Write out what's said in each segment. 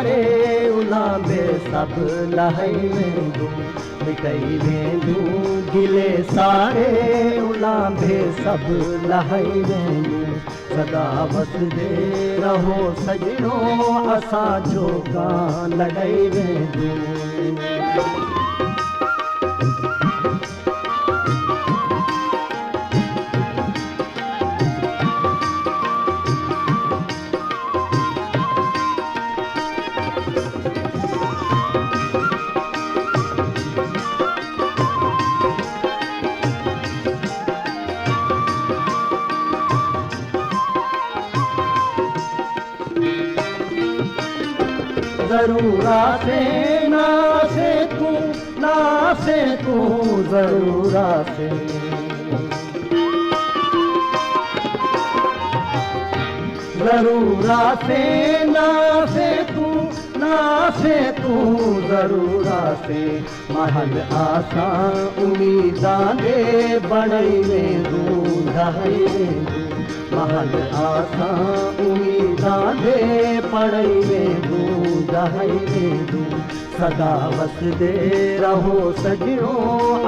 सारे उलांबे सब लहई वेंदू मिटई वेंदू गिले सारे उलांबे सब लहई वेंदू सदा वसदे रहो सजणो असांजो गान लॻई वेंदू जरूर आसे ना से तू जरूर आसे जरूर आसे ना से तू जरूर आसे महल आसा उम्मीदा दे बड़ई वेंदू ढहई वेंदू महल आसा उम्मीदा दे पड़ई वेंदू ढहई वेंदू सदा वसदे रहो सजणो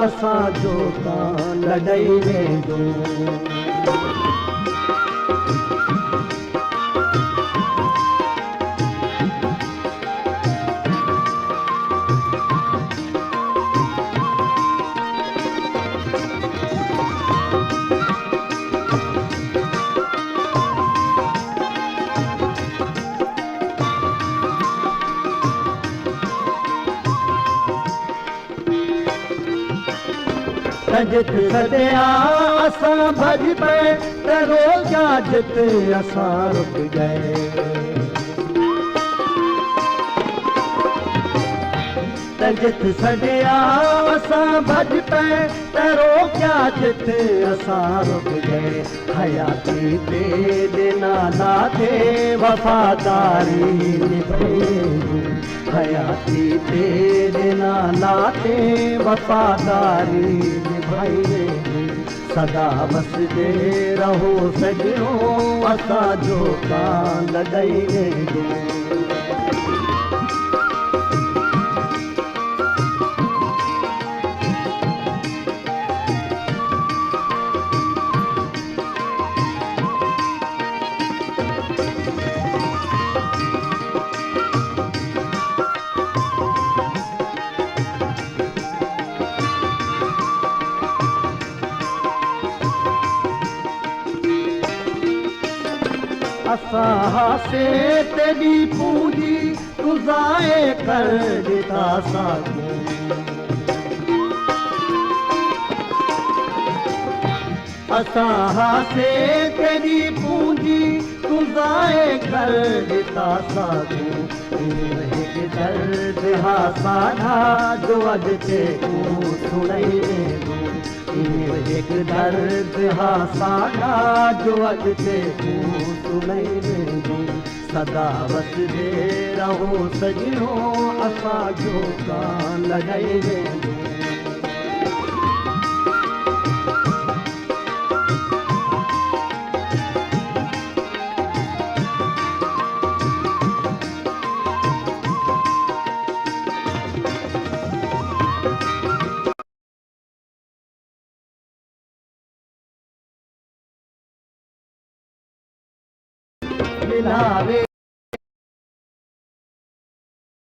असांजो कान लॾई वेंदू जित सदिया असां भॼ पे त रोज़ा जित असां रुक गए त जित सदिया असां भॼ पे त रोज़ा जित असां रुक गए हयाती ते ॾिना नाथे वफ़ादारी निभई हयाती ते ॾिना नाथे वफ़ादारी निभाई सदा वसदे रहो सजणो असांजो कान लॾई वेंदो असां हासे तेरी पूंजी तू ज़ाए कर ॾिता साॻियो असां हासे तेरी पूंजी तू ज़ाए कर ॾिता साॻियो हिकु दर्द हा साढा जो अॻिते तूं सुणई वेंदो हिकु दर्द हा साढा जो अॻिते तूं सुणई वेंदो सदा वसदे रहो सजणो असांजो कान लॻई वेंदो मिलावे